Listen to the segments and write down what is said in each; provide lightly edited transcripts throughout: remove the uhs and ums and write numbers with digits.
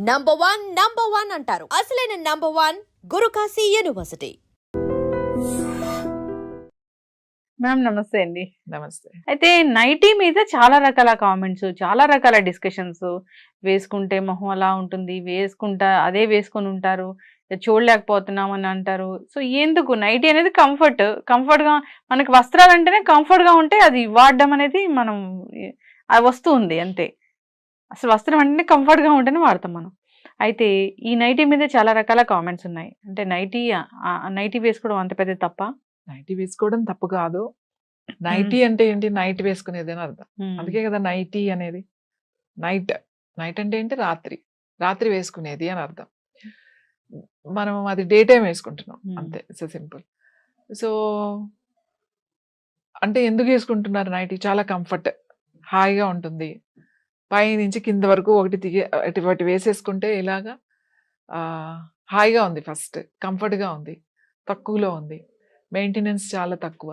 Number one అంటారు. అసలైన number one Guru Kashi university. Ma'am నమస్తే అండి. నమస్తే. అయితే నైటీ మీద చాలా రకాల కామెంట్స్, చాలా రకాల డిస్కషన్స్. వేసుకుంటే మొహం అలా ఉంటుంది, అదే వేసుకొని ఉంటారు, చూడలేకపోతున్నాం అని అంటారు. సో ఎందుకు నైటీ అనేది కంఫర్ట్గా మనకి వస్త్రాలు అంటేనే కంఫర్ట్గా ఉంటే అది వాడడం అనేది మనం అది వస్తుంది అంతే. అసలు వస్త్రం అంటేనే కంఫర్ట్గా ఉంటేనే వాడతాం మనం. అయితే ఈ నైటీ మీద చాలా రకాల కామెంట్స్ ఉన్నాయి. అంటే నైటీ వేసుకోవడం అంత పెద్ద తప్ప? నైటీ వేసుకోవడం తప్పు కాదు. నైటీ అంటే ఏంటి? నైట్ వేసుకునేది అని అర్థం. అందుకే కదా నైటీ అనేది. నైట్ అంటే ఏంటి? రాత్రి వేసుకునేది అని అర్థం. మనం అది డే టైం వేసుకుంటున్నాం అంతే. It's simple. సో అంటే ఎందుకు వేసుకుంటున్నారు నైటీ? చాలా కంఫర్ట్, హాయిగా ఉంటుంది. పై నుంచి కింద వరకు ఒకటి వేసేసుకుంటే ఇలాగా హాయిగా ఉంది. ఫస్ట్ కంఫర్ట్గా ఉంది, తక్కువలో ఉంది, మెయింటెనెన్స్ చాలా తక్కువ.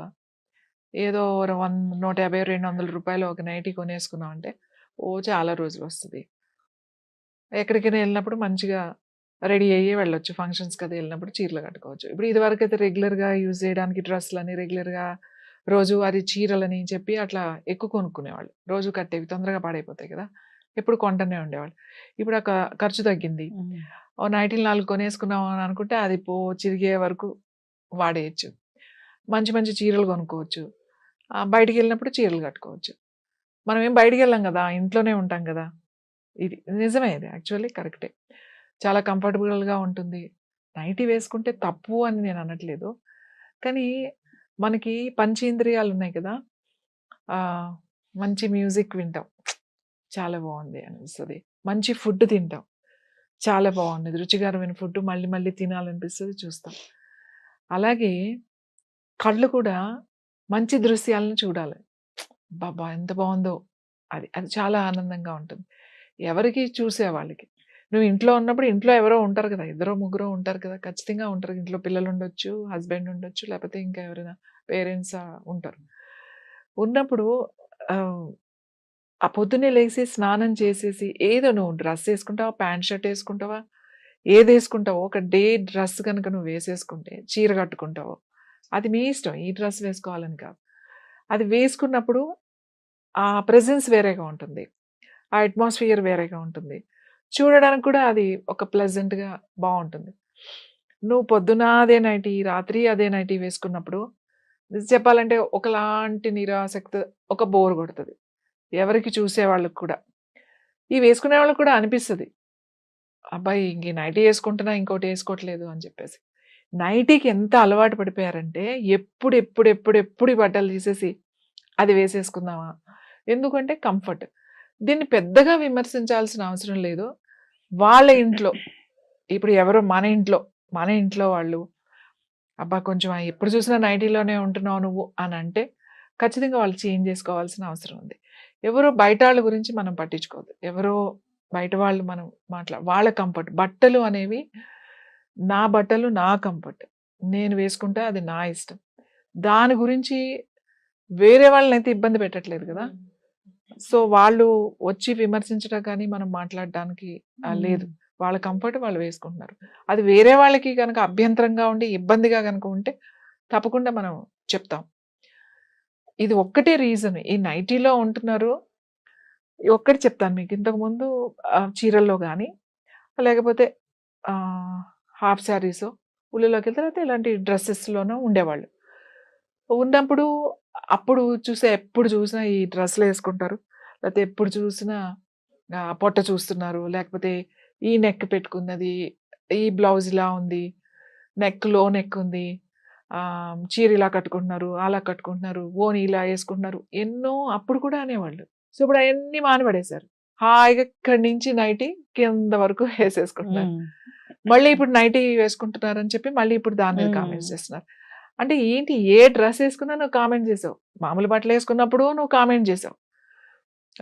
ఏదో 150-200 రూపాయలు ఒక నైటీ కొనేసుకున్నాం అంటే చాలా రోజులు వస్తుంది. ఎక్కడికైనా వెళ్ళినప్పుడు మంచిగా రెడీ అయ్యి వెళ్ళొచ్చు. ఫంక్షన్స్కి అది వెళ్ళినప్పుడు చీరలు కట్టుకోవచ్చు. ఇప్పుడు ఇదివరకు అయితే రెగ్యులర్గా యూజ్ చేయడానికి డ్రెస్సులని, రెగ్యులర్గా రోజు అది చీరలని చెప్పి అట్లా ఎక్కువ కొనుక్కునేవాళ్ళు. రోజు కట్టేవి తొందరగా పాడైపోతాయి కదా, ఎప్పుడు కొంటనే ఉండేవాళ్ళు. ఇప్పుడు ఆ ఖర్చు తగ్గింది. నైటీలు 4 కొనేసుకున్నాం అని అనుకుంటే అది చిరిగే వరకు వాడేయచ్చు. మంచి మంచి చీరలు కొనుక్కోవచ్చు. బయటికి వెళ్ళినప్పుడు చీరలు కట్టుకోవచ్చు. మనం ఏం బయటికి వెళ్ళాం కదా, ఇంట్లోనే ఉంటాం కదా. ఇది నిజమే, ఇది యాక్చువల్లీ కరెక్టే. చాలా కంఫర్టబుల్గా ఉంటుంది. నైటీ వేసుకుంటే తప్పు అని నేను అనట్లేదు. కానీ మనకి పంచేంద్రియాలు ఉన్నాయి కదా, మంచి మ్యూజిక్ వింటాం, చాలా బాగుంది అనిపిస్తుంది. మంచి ఫుడ్ తింటాం, చాలా బాగుంది, రుచికరమైన ఫుడ్ మళ్ళీ మళ్ళీ తినాలనిపిస్తుంది, చూస్తాం. అలాగే కళ్ళు కూడా మంచి దృశ్యాలను చూడాలి. బాబా ఎంత బాగుందో, అది చాలా ఆనందంగా ఉంటుంది ఎవరికి చూసే వాళ్ళకి. నువ్వు ఇంట్లో ఉన్నప్పుడు ఇంట్లో ఎవరో ఉంటారు కదా, 2-3 ఉంటారు కదా, ఖచ్చితంగా ఉంటారు. ఇంట్లో పిల్లలు ఉండొచ్చు, హస్బెండ్ ఉండొచ్చు, లేకపోతే ఇంకా ఎవరైనా పేరెంట్స్ ఉంటారు. ఉన్నప్పుడు ఆ పొద్దున్నే లేచి స్నానం చేసేసి ఏదో నువ్వు డ్రెస్ వేసుకుంటావా, ప్యాంట్ షర్ట్ వేసుకుంటావా, ఏది వేసుకుంటావో ఒక డే డ్రెస్ కనుక నువ్వు వేసేసుకుంటే, చీర కట్టుకుంటావో అది మీ ఇష్టం. ఈ డ్రెస్ వేసుకోవాలని కాదు. అది వేసుకున్నప్పుడు ఆ ప్రెజెన్స్ వేరేగా ఉంటుంది, ఆ అట్మాస్ఫియర్ వేరేగా ఉంటుంది, చూడడానికి కూడా అది ఒక ప్లెజెంట్గా బాగుంటుంది. నువ్వు పొద్దున అదే నైటీ, రాత్రి అదే నైటీ వేసుకున్నప్పుడు చెప్పాలంటే ఒకలాంటి నిరాసక్తి, ఒక బోర్ కొడుతుంది ఎవరికి చూసేవాళ్ళకి కూడా. ఈ వేసుకునే వాళ్ళకి కూడా అనిపిస్తుంది, అబ్బాయి ఇంక నైటీ వేసుకుంటున్నా ఇంకోటి వేసుకోవట్లేదు అని చెప్పేసి. నైటీకి ఎంత అలవాటు పడిపోయారంటే ఎప్పుడు బట్టలు తీసేసి అది వేసేసుకుందామా. ఎందుకంటే కంఫర్ట్. దీన్ని పెద్దగా విమర్శించాల్సిన అవసరం లేదు. వాళ్ళ ఇంట్లో ఇప్పుడు ఎవరో మన ఇంట్లో వాళ్ళు అబ్బా కొంచెం ఎప్పుడు చూసినా నైటీలోనే ఉంటున్నావు నువ్వు అని అంటే ఖచ్చితంగా వాళ్ళు చేంజ్ చేసుకోవాల్సిన అవసరం ఉంది. ఎవరో బయట వాళ్ళ గురించి మనం పట్టించుకోవద్దు. ఎవరో బయట వాళ్ళు మనం వాళ్ళ కంఫర్ట్. బట్టలు అనేవి నా బట్టలు, నా కంఫర్ట్, నేను వేసుకుంటే అది నా ఇష్టం. దాని గురించి వేరే వాళ్ళనైతే ఇబ్బంది పెట్టట్లేదు కదా. సో వాళ్ళు వచ్చి విమర్శించడం కానీ మనం మాట్లాడడానికి లేదు. వాళ్ళ కంఫర్ట్ వాళ్ళు వేసుకుంటున్నారు. అది వేరే వాళ్ళకి కనుక అభ్యంతరంగా ఉండి ఇబ్బందిగా కనుక ఉంటే తప్పకుండా మనం చెప్తాం. ఇది ఒక్కటే రీజన్. ఈ నైటీలో ఉంటున్నారు ఒక్కటి చెప్తాను మీకు. ఇంతకుముందు చీరల్లో కానీ లేకపోతే హాఫ్ శారీస్ ఉల్లిలోకి వెళ్తే లేకపోతే ఇలాంటి డ్రెస్సెస్లోనూ ఉండేవాళ్ళు. ఉన్నప్పుడు అప్పుడు ఎప్పుడు చూసినా ఈ డ్రెస్సులు వేసుకుంటారు, లేకపోతే ఎప్పుడు చూసినా పొట్ట చూస్తున్నారు, లేకపోతే ఈ నెక్ పెట్టుకున్నది, ఈ బ్లౌజ్ ఇలా ఉంది, లో నెక్ ఉంది, చీర ఇలా కట్టుకుంటున్నారు, అలా కట్టుకుంటున్నారు, ఓని ఇలా వేసుకుంటున్నారు, ఎన్నో అప్పుడు కూడా అనేవాళ్ళు. సో ఇప్పుడు అవన్నీ మానబడేశారు. హాయిగా ఇక్కడి నుంచి నైటీ కింద వరకు వేసేసుకుంటున్నారు. మళ్ళీ ఇప్పుడు నైటీ వేసుకుంటున్నారు అని చెప్పి మళ్ళీ ఇప్పుడు దాని మీద కామెంట్స్ చేస్తున్నారు. అంటే ఏంటి, ఏ డ్రెస్ వేసుకున్నా నువ్వు కామెంట్ చేసావు, మామూలు బట్టలు వేసుకున్నప్పుడు నువ్వు కామెంట్ చేసావు,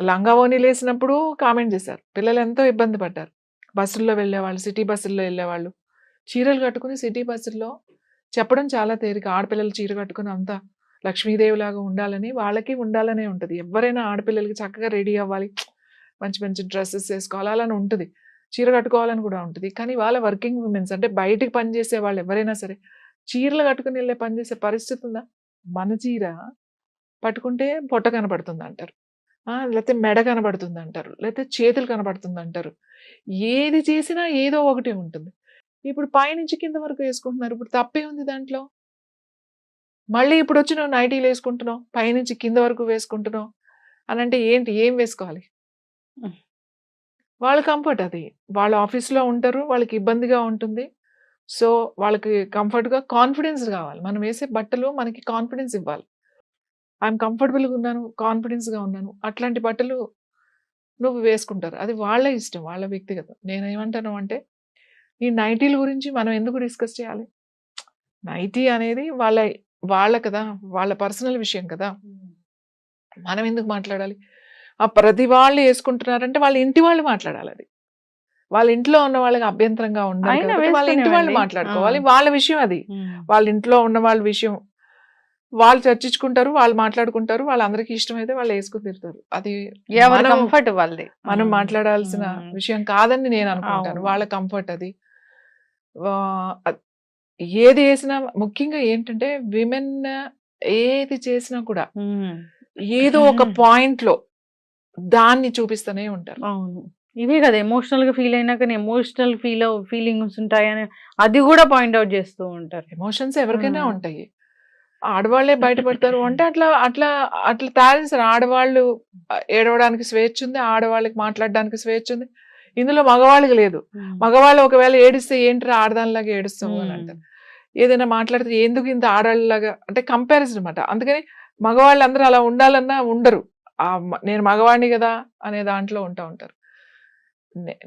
లంగా ఓనీలు వేసినప్పుడు కామెంట్ చేశారు. పిల్లలు ఎంతో ఇబ్బంది పడ్డారు. బస్సుల్లో వెళ్ళేవాళ్ళు, సిటీ బస్సుల్లో వెళ్ళేవాళ్ళు, చీరలు కట్టుకుని సిటీ బస్సుల్లో చెప్పడం చాలా తేలిక. ఆడపిల్లలు చీర కట్టుకుని అంతా లక్ష్మీదేవిలాగా ఉండాలని వాళ్ళకి ఉండాలనే ఉంటుంది. ఎవరైనా ఆడపిల్లలకి చక్కగా రెడీ అవ్వాలి, మంచి మంచి డ్రెస్సెస్ వేసుకోవాలి అని ఉంటుంది. చీర కట్టుకోవాలని కూడా ఉంటది. కానీ వాళ్ళ వర్కింగ్ విమెన్స్ అంటే బయటికి పనిచేసే వాళ్ళు ఎవరైనా సరే చీరలు కట్టుకొని వెళ్ళే పనిచేసే పరిస్థితి ఉందా? మన చీర పట్టుకుంటే పొట్ట కనపడుతుందంటారు. లేతే మెడ కనపడుతుందంటారు. లేతే చేతులు కనపడుతుందంటారు. ఏది చేసినా ఏదో ఒకటి ఉంటుంది. ఇప్పుడు పైనుంచి కింద వరకు వేసుకుంటున్నారు. ఇప్పుడు తప్పే ఉంది దాంట్లో? మళ్ళీ ఇప్పుడొచ్చి నువ్వు నైటీలేసుకుంటున్నావు. పైనుంచి కింద వరకు వేసుకుంటున్నావు అనంటే ఏంటి? ఏం వేసుకోవాలి? హ్మ్. వాళ్ళ కంఫర్ట్ అది. వాళ్ళ ఆఫీస్‌లో ఉంటారు. వాళ్ళకి ఇబ్బందిగా ఉంటుంది. సో, వాళ్ళకి కంఫర్ట్‌గా కాన్ఫిడెన్స్ గావాలి. మనం వేసే బట్టలు మనకి కాన్ఫిడెన్స్ ఇవ్వాలి. ఐయామ్ కంఫర్టబుల్‌గా ఉన్నాను, కాన్ఫిడెన్స్‌గా ఉన్నాను. అట్లాంటి బట్టలు నువ్వు వేసుకుంటారు. అది వాళ్ళ ఇష్టం. వాళ్ళ వ్యక్తిగతం. నేనేమంటాను అంటే, ఈ నైటీల గురించి మనం ఎందుకు డిస్కస్ చేయాలి? నైటీ అనేది వాళ్ళ కదా! వాళ్ళ పర్సనల్ విషయం కదా! మనం ఎందుకు మాట్లాడాలి? ప్రతి వాళ్ళు యేసుకుంటున్నారంటే వాళ్ళ ఇంటి వాళ్ళు మాట్లాడాలది. వాళ్ళ ఇంట్లో ఉన్న వాళ్ళకి అభ్యంతరంగా ఉండదు అయినా కాబట్టి వాళ్ళ ఇంటి వాళ్ళు వేసుకునేవండి. మాట్లాడుకోవాలి. వాళ్ళ విషయం అది. హ్మ్. వాళ్ళ ఇంట్లో ఉన్న వాళ్ళ విషయం. వాళ్ళు చర్చించుకుంటారు. వాళ్ళు మాట్లాడుకుంటారు. వాళ్ళందరికీ ఇష్టమైతే వాళ్ళు యేసుకొని తిరుగుతారు. అది ఎవరి మనం కంఫర్ట్ వాళ్ళది. మనం మాట్లాడాల్సిన హ్మ్. విషయం కాదని నేను అనుకుంటాను. అవును. వాళ్ళ కంఫర్ట్ అది. ఆహ్, ఏది యేసినా ముఖ్యంగా ఏంటంటే విమెన్ ఏది చేసినా కూడా హ్మ్. ఏదో ఒక పాయింట్‌లో దాన్ని చూపిస్తూనే ఉంటారు. అవును. ఇవే కదా ఎమోషనల్‌గా ఫీల్ అయినా కానీ ఎమోషనల్ ఫీలింగ్స్ ఉంటాయని అది కూడా పాయింట్ ఔట్ చేస్తూ ఉంటారు. ఎమోషన్స్ ఎవరికైనా హ్మ్. ఉంటాయి. ఆడవాళ్ళే బయటపడతారు అంటే అట్లా అట్లా అట్లా తయారు చేశారు. ఆడవాళ్ళు ఏడవడానికి స్వేచ్ఛ ఉంది. ఆడవాళ్ళకి మాట్లాడడానికి స్వేచ్ఛ ఉంది. ఇందులో మగవాళ్ళకి లేదు. హ్మ్. మగవాళ్ళు ఒకవేళ ఏడిస్తే ఏంట్రా ఆడదానిలాగా ఏడుస్తావు అని హ్మ్. అంటారు. ఏదైనా మాట్లాడితే ఎందుకు ఇంత ఆడాళ్ళలాగా అంటే కంపారిజన్ అనమాట. అందుకని మగవాళ్ళందరూ అలా ఉండాలన్నా ఉండరు. నేను మగవాడిని గదా! అనే దాంట్లో ఉంటారు.